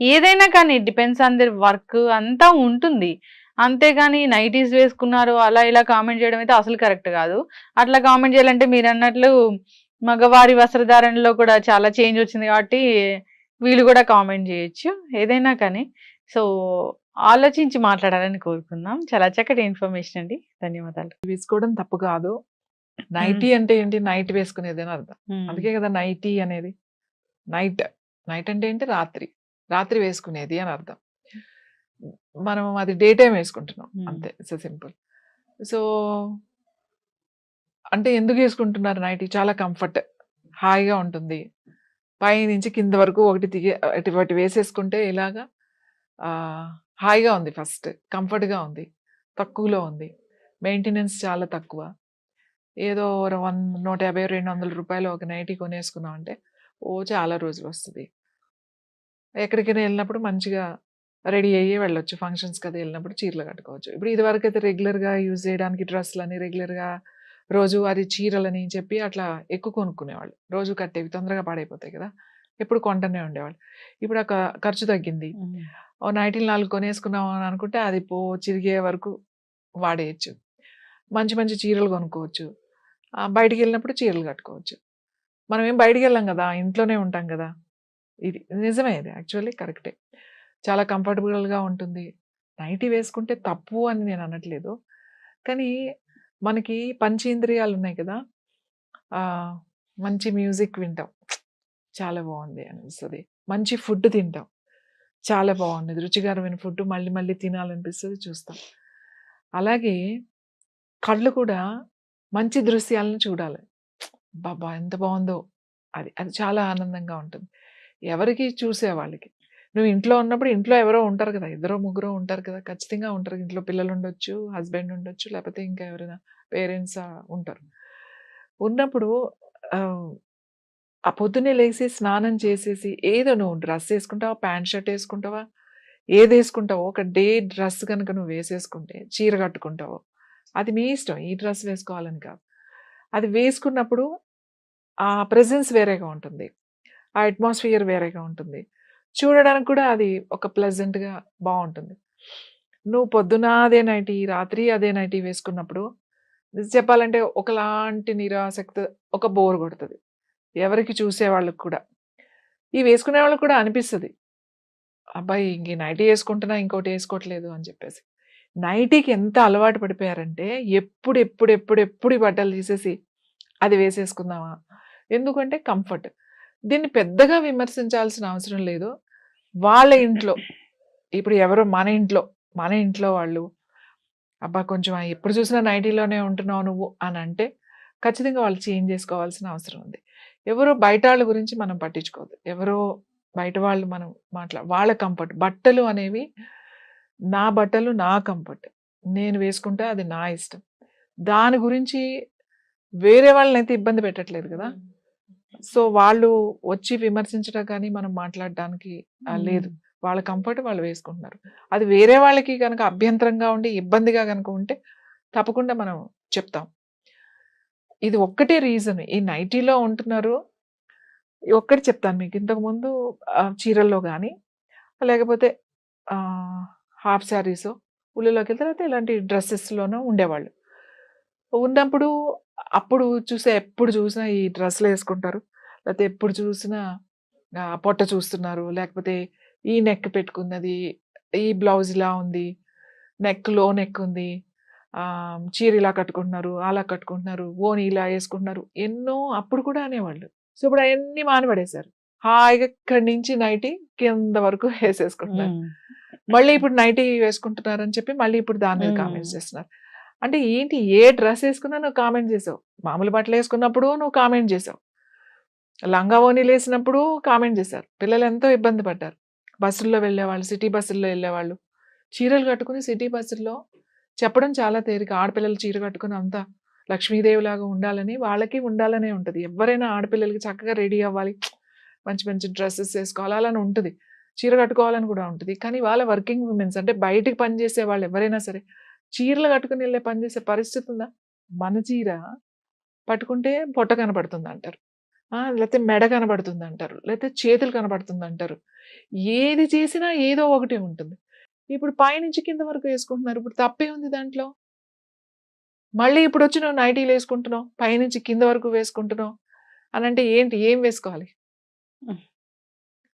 ఏదైనా కానీ డిపెండ్స్ ఆన్ దేర్ వర్క్ అంతా ఉంటుంది. అంతేగాని నైటీస్ వేసుకున్నారు అలా ఇలా కామెంట్ చేయడం అయితే అసలు కరెక్ట్ కాదు. అట్లా కామెంట్ చేయాలంటే మీరన్నట్లు మగవారి వస్త్రధారణలో కూడా చాలా చేంజ్ వచ్చింది కాబట్టి వీళ్ళు కూడా కామెంట్ చేయొచ్చు. ఏదైనా కానీ సో, ఆలోచించి మాట్లాడాలని కోరుకుందాం. చాలా చక్కటి ఇన్ఫర్మేషన్ అండి. ధన్యవాదాలు. వేసుకోవడం తప్పు కాదు. నైటీ అంటే ఏంటి? నైట్ వేసుకునేది అని అర్థం. అందుకే కదా నైటీ అనేది. నైట్. నైట్ అంటే ఏంటి? రాత్రి. రాత్రి వేసుకునేది అని అర్థం. మనం అది డే టైమ్ వేసుకుంటున్నాం. అంతే. It's simple. సో, అంటే ఎందుకు వేసుకుంటున్నారు నైటీ? చాలా కంఫర్ట్. హాయిగా ఉంటుంది. పైనుంచి కింద వరకు ఒకటి వేసేసుకుంటే ఇలాగా హాయిగా ఉంది ఫస్ట్. కంఫర్ట్‌గా ఉంది. తక్కువలో ఉంది. మెయింటెనెన్స్ చాలా తక్కువ. ఏదో 150, 200 రూపాయలు ఒక నైటీ కొనేసుకున్నామంటే చాలా రోజులు వస్తది. ఎక్కడికైనా వెళ్ళినప్పుడు మంచిగా రెడీ అయ్యి వెళ్ళొచ్చు. ఫంక్షన్స్‌కి అది వెళ్ళినప్పుడు చీరలు కట్టుకోవచ్చు. ఇప్పుడు ఇదివరకైతే రెగ్యులర్‌గా యూజ్ చేయడానికి డ్రెస్సులని, రెగ్యులర్‌గా రోజువారీ చీరలని చెప్పి అట్లా ఎక్కువ కొనుక్కునేవాళ్ళు. రోజు కట్టేవి తొందరగా పాడైపోతాయి కదా! ఎప్పుడు కొంటూనే ఉండేవాళ్ళు. ఇప్పుడు ఖర్చు తగ్గింది. ఓ నైటీలు 4 కొనేసుకున్నాం అని అనుకుంటే అది చిరిగే వరకు వాడేయచ్చు. మంచి మంచి చీరలు కొనుక్కోవచ్చు. బయటికెళ్ళినప్పుడు చీరలు కట్టుకోవచ్చు. మనం ఏం బయటికెళ్ళం కదా! ఇంట్లోనే ఉంటాం కదా! ఇది నిజమే ఇది యాక్చువల్లీ కరెక్టే. చాలా కంఫర్టబుల్‌గా ఉంటుంది. నైటీ వేసుకుంటే తప్పు అని నేను అనట్లేదు. కానీ మనకి పంచేంద్రియాలు ఉన్నాయి కదా! మంచి మ్యూజిక్ వింటాం. చాలా బాగుంది అనిపిస్తది. మంచి ఫుడ్ తింటాం. చాలా బాగుంది. రుచికరమైన ఫుడ్ మళ్ళీ మళ్ళీ తినాలనిపిస్తది, చూస్తాం. అలాగే కళ్ళు కూడా మంచి దృశ్యాలను చూడాలి. అబ్బబ్బా! ఎంత బావుందో అది. అది చాలా ఆనందంగా ఉంటుంది. ఎవరికి చూసేవాళ్ళకి. నువ్వు ఇంట్లో ఉన్నప్పుడు ఇంట్లో ఎవరో ఉంటారు కదా! ఇద్దరో, ముగ్గురో ఉంటారు కదా! ఖచ్చితంగా ఉంటారు. ఇంట్లో పిల్లలుండొచ్చు, హస్బెండ్ ఉండొచ్చు, లేకపోతే ఇంకా ఎవరైనా పేరెంట్స్ ఉంటారు. ఉన్నప్పుడు ఆ పొద్దున్నే లేసి స్నానం చేసేసి ఏదో నువ్వు డ్రెస్ ఏసుకుంటావా, ప్యాంట్ షర్ట్ ఏసుకుంటావా, ఏదేసుకుంటావో ఒక డే డ్రెస్ గనుక నువ్వు వేసేసుకుంటే, చీర కట్టుకుంటావో, అది మీ ఇష్టం. ఈ డ్రెస్ వేసుకోవాలని కాదు. అది వేసుకున్నప్పుడు ఆ ప్రెజెన్స్ వేరేగా ఉంటుంది. ఆ అట్మాస్ఫియర్ వేరేగా ఉంటుంది. చూడడానికి కూడా అది ఒక ప్లెజెంట్‌గా బావుంటుంది. నువ్వు పొద్దున అదే నైటీ, రాత్రి అదే నైటీ వేసుకున్నప్పుడు చెప్పాలంటే ఒకలాంటి నిరాసక్తి, ఒక బోర్ కొడతది. ఎవరికి చూసేవాళ్ళకి కూడా. ఈ వేసుకునే వాళ్ళకి కూడా అనిపిస్తది. అబ్బాయి ఇంక ఈ నైటీ ఏసుకుంటున్నా, ఇంకోటి ఏసుకోవట్లేదు అని చెప్పేసి. నైటీకి ఎంత అలవాటు పడిపోయారంటే ఎప్పుడు ఈ బట్టలు తీసేసి అది వేసేసుకుందామా? ఎందుకంటే కంఫర్ట్. దీన్ని పెద్దగా విమర్శించాల్సిన అవసరం లేదు. వాళ్ళ ఇంట్లో ఇప్పుడు ఎవరో మన ఇంట్లో వాళ్ళు అబ్బా! కొంచెం ఎప్పుడు చూసినా నైటీలోనే ఉంటున్నావు నువ్వు అనంటే ఖచ్చితంగా వాళ్ళు చేంజ్ చేసుకోవాల్సిన అవసరం ఉంది. ఎవరో బయటాళ్ళ గురించి మనం పట్టించుకోవద్దు. ఎవరో బయట వాళ్ళు మనం వాళ్ళ కంఫర్ట్. బట్టలు అనేవి నా బట్టలు నా కంఫర్ట్. నేను వేసుకుంటే అది నా ఇష్టం. దాని గురించి వేరే వాళ్ళనైతే ఇబ్బంది పెట్టట్లేదు కదా! సో, వాళ్ళు వచ్చి విమర్శించడం కానీ, మనం మాట్లాడడానికి లేదు. వాళ్ళ కంఫర్ట్ వాళ్ళు వేసుకుంటున్నారు. అది వేరే వాళ్ళకి గనక అభ్యంతరంగా ఉండి, ఇబ్బందిగా గనక ఉంటే తప్పకుండా మనం చెప్తాం. ఇది ఒక్కటే రీజన్. ఈ నైటీలో ఉంటున్నారు. ఒక్కటి చెప్తాను మీకు. ఇంతకుముందు చీరల్లో గానీ, లేకపోతే హాఫ్ శారీసో, ఉల్లిలోకెళ్తే లేకపోతే ఇలాంటి డ్రెసెస్‌లోనో ఉండేవాళ్ళు. ఉన్నప్పుడు అప్పుడు ఎప్పుడు చూసినా ఈ డ్రెస్సులేసుకుంటారు. లేకపోతే ఎప్పుడు చూసినా పొట్ట చూస్తున్నారు. లేకపోతే ఈ నెక్ పెట్టుకున్నది, ఈ బ్లౌజ్ ఇలా ఉంది, లో నెక్ ఉంది, చీర ఇలా కట్టుకుంటున్నారు, అలా కట్టుకుంటున్నారు, ఓణి ఇలా యేసుకుంటున్నారు. ఎన్నో అప్పుడు కూడా అనేవాళ్ళు. సో, ఇప్పుడు అయన్నీ మానిపడేశారు. హాయిగా ఇక్కడి నుంచి నైటీ కింద వరకు వేసేసుకుంటున్నారు. మళ్ళీ ఇప్పుడు నైటీ వేసుకుంటున్నారని చెప్పి మళ్ళీ ఇప్పుడు దాని మీద కామెంట్స్ చేస్తున్నారు. అంటే ఏంటి? ఏ డ్రెస్ ఏసుకున్నా నువ్వు కామెంట్ చేసావు. మామూలు బట్టలేసుకున్నప్పుడు నువ్వు కామెంట్ చేసావు. లంగా ఓణీలేసినప్పుడు కామెంట్ చేశారు. పిల్లలు ఎంతో ఇబ్బంది పడ్డారు. బస్సుల్లో వెళ్ళేవాళ్ళు, సిటీ బస్సుల్లో వెళ్ళేవాళ్ళు. చీరలు కట్టుకుని సిటీ బస్సుల్లో చెప్పడం చాలా తేలిక. ఆడపిల్లలు చీర కట్టుకుని అంతా లక్ష్మీదేవిలాగా ఉండాలని, వాళ్ళకి ఉండాలనే ఉంటది. ఎవరైనా ఆడపిల్లలకి చక్కగా రెడీ అవ్వాలి, మంచి మంచి డ్రెస్సెస్ వేసుకోవాలి అలానే ఉంటుంది. చీర కట్టుకోవాలని కూడా ఉంటుంది. కానీ వాళ్ళ వర్కింగ్ విమెన్స్ అంటే బయటికి పనిచేసే వాళ్ళు ఎవరైనా సరే చీరలు కట్టుకుని వెళ్ళే పనిచేసే పరిస్థితి ఉందా? మన చీర పట్టుకుంటే పొట్ట కనపడుతుంది అంటారు. లేకపోతే మెడ కనబడుతుంది అంటారు. లేకపోతే చేతులు కనబడుతుంది అంటారు. ఏది చేసినా ఏదో ఒకటి ఉంటుంది. ఇప్పుడు పైనుంచి కింద వరకు వేసుకుంటున్నారు. ఇప్పుడు తప్పే ఉంది దాంట్లో? మళ్ళీ ఇప్పుడు వచ్చి నువ్వు నైటీలు వేసుకుంటున్నావు, పైనుంచి కింద వరకు వేసుకుంటున్నావు అని అంటే ఏంటి? ఏం వేసుకోవాలి?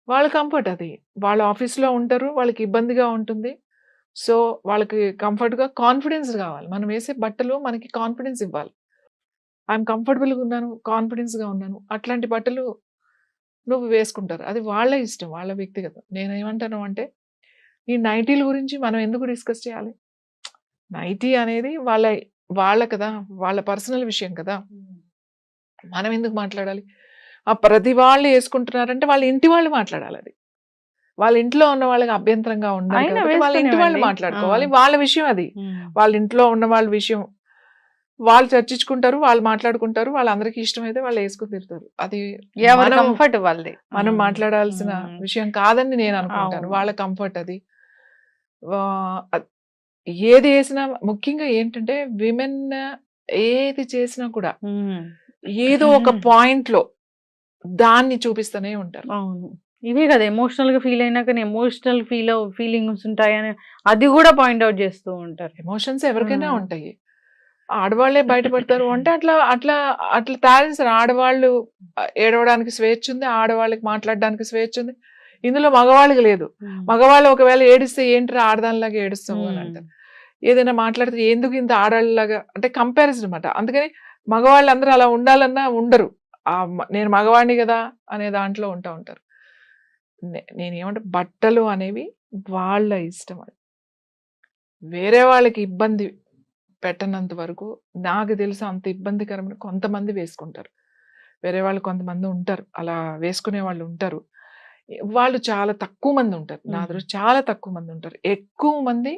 వాళ్ళ కంఫర్ట్ అది. వాళ్ళ ఆఫీస్‌లో ఉంటారు. వాళ్ళకి ఇబ్బందిగా ఉంటుంది. సో, వాళ్ళకి కంఫర్ట్‌గా కాన్ఫిడెన్స్ కావాలి. మనం వేసే బట్టలు మనకి కాన్ఫిడెన్స్ ఇవ్వాలి. ఐయామ్ కంఫర్టబుల్‌గా ఉన్నాను, కాన్ఫిడెన్స్‌గా ఉన్నాను. అట్లాంటి బట్టలు నువ్వు వేసుకుంటారు. అది వాళ్ళ ఇష్టం, వాళ్ళ వ్యక్తిగతం. నేనేమంటాను అంటే, ఈ నైటీల గురించి మనం ఎందుకు డిస్కస్ చేయాలి? నైటీ అనేది వాళ్ళ కదా! వాళ్ళ పర్సనల్ విషయం కదా! మనం ఎందుకు మాట్లాడాలి? ప్రతి వాళ్ళు యేసుకుంటున్నారంటే వాళ్ళ ఇంటి వాళ్ళు మాట్లాడాలది. వాళ్ళ ఇంట్లో ఉన్న వాళ్ళకి అభ్యంతరంగా ఉండాలి అయినా కాబట్టి వాళ్ళ ఇంటి వాళ్ళు వేసుకునేవండి. మాట్లాడుకోవాలి. వాళ్ళ విషయం అది. వాళ్ళ ఇంట్లో ఉన్న వాళ్ళ విషయం. వాళ్ళు చర్చించుకుంటారు, వాళ్ళు మాట్లాడుకుంటారు. వాళ్ళందరికీ ఇష్టమైతే వాళ్ళు యేసుకొని తిరుగుతారు. అది ఎవరి మనం కంఫర్ట్ వాళ్ళది. మనం మాట్లాడాల్సిన విషయం కాదని నేను అనుకుంటాను. అవును. వాళ్ళ కంఫర్ట్ అది. అద్ ఏది యేసినా ముఖ్యంగా ఏంటంటే విమెన్ ఏది చేసినా కూడా ఏదో ఒక పాయింట్‌లో దాన్ని చూపిస్తూనే ఉంటారు. అవును. ఇవే కదా ఎమోషనల్‌గా ఫీల్ అయినా కానీ ఎమోషనల్ ఫీలింగ్స్ ఉంటాయని అది కూడా పాయింట్ ఔట్ చేస్తూ ఉంటారు. ఎమోషన్స్ ఎవరికైనా ఉంటాయి. ఆడవాళ్ళే బయటపడతారు అంటే అట్లా అట్లా అట్లా తయారు చేశారు. ఆడవాళ్ళు ఏడవడానికి స్వేచ్ఛ ఉంది. ఆడవాళ్ళకి మాట్లాడడానికి స్వేచ్ఛ ఉంది. ఇందులో మగవాళ్ళకి లేదు. మగవాళ్ళు ఒకవేళ ఏడిస్తే ఏంట్రా ఆడదానిలాగా ఏడుస్తావు అని అంటారు. ఏదైనా మాట్లాడితే ఎందుకు ఇంత ఆడవాళ్ళలాగా అంటే కంపారిజన్ అన్నమాట. అందుకని మగవాళ్ళందరూ అలా ఉండాలన్నా ఉండరు. నేను మగవాడిని కదా అనే దాంట్లో ఉంటారు. నేనేమంటే బట్టలు అనేవి వాళ్ళ ఇష్టం అది. వేరే వాళ్ళకి ఇబ్బంది పెట్టనంత వరకు నాకు తెలిసి అంత ఇబ్బందికరమైన కొంతమంది వేసుకుంటారు. వేరే వాళ్ళు కొంతమంది ఉంటారు. అలా వేసుకునే వాళ్ళు ఉంటారు. వాళ్ళు చాలా తక్కువ మంది ఉంటారు. నా దృష్టి చాలా తక్కువ మంది ఉంటారు. ఎక్కువ మంది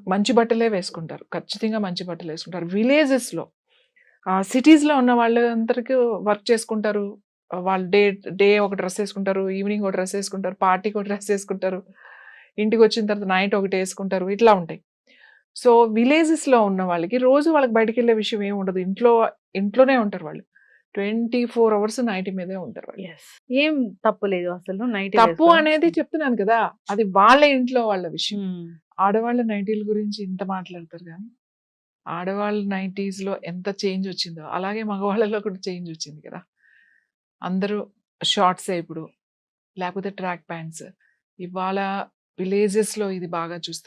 మంచి బట్టలే వేసుకుంటారు. ఖచ్చితంగా మంచి బట్టలు వేసుకుంటారు. విలేజెస్‌లో సిటీస్‌లో ఉన్న వాళ్ళందరికీ వర్క్ చేసుకుంటారు. వాళ్ళు డే ఒక డ్రెస్ వేసుకుంటారు. ఈవినింగ్ ఒక డ్రెస్ వేసుకుంటారు. పార్టీకి ఒక డ్రెస్ వేసుకుంటారు. ఇంటికి వచ్చిన తర్వాత నైట్ ఒకటి వేసుకుంటారు. ఇట్లా ఉంటాయి. సో, విలేజెస్‌లో ఉన్న వాళ్ళకి రోజు వాళ్ళకి బయటికెళ్ళే విషయం ఏమి ఉండదు. ఇంట్లోనే ఉంటారు వాళ్ళు. 24 అవర్స్ నైటీ మీదే ఉంటారు వాళ్ళు. ఏం తప్పు లేదు అసలు నైటీ తప్పు అనేది చెప్తున్నాను కదా! అది వాళ్ళ ఇంట్లో వాళ్ళ విషయం. ఆడవాళ్ళ నైటీల గురించి ఇంత మాట్లాడతారు కానీ, ఆడవాళ్ళ నైటీస్‌లో ఎంత చేంజ్ వచ్చిందో, అలాగే మగవాళ్ళలో కూడా చేంజ్ వచ్చింది కదా! అందరూ షార్ట్సే ఇప్పుడు. లేకపోతే ట్రాక్ ప్యాంట్స్. ఇవాళ విలేజెస్‌లో ఇది బాగా చూస్తారు.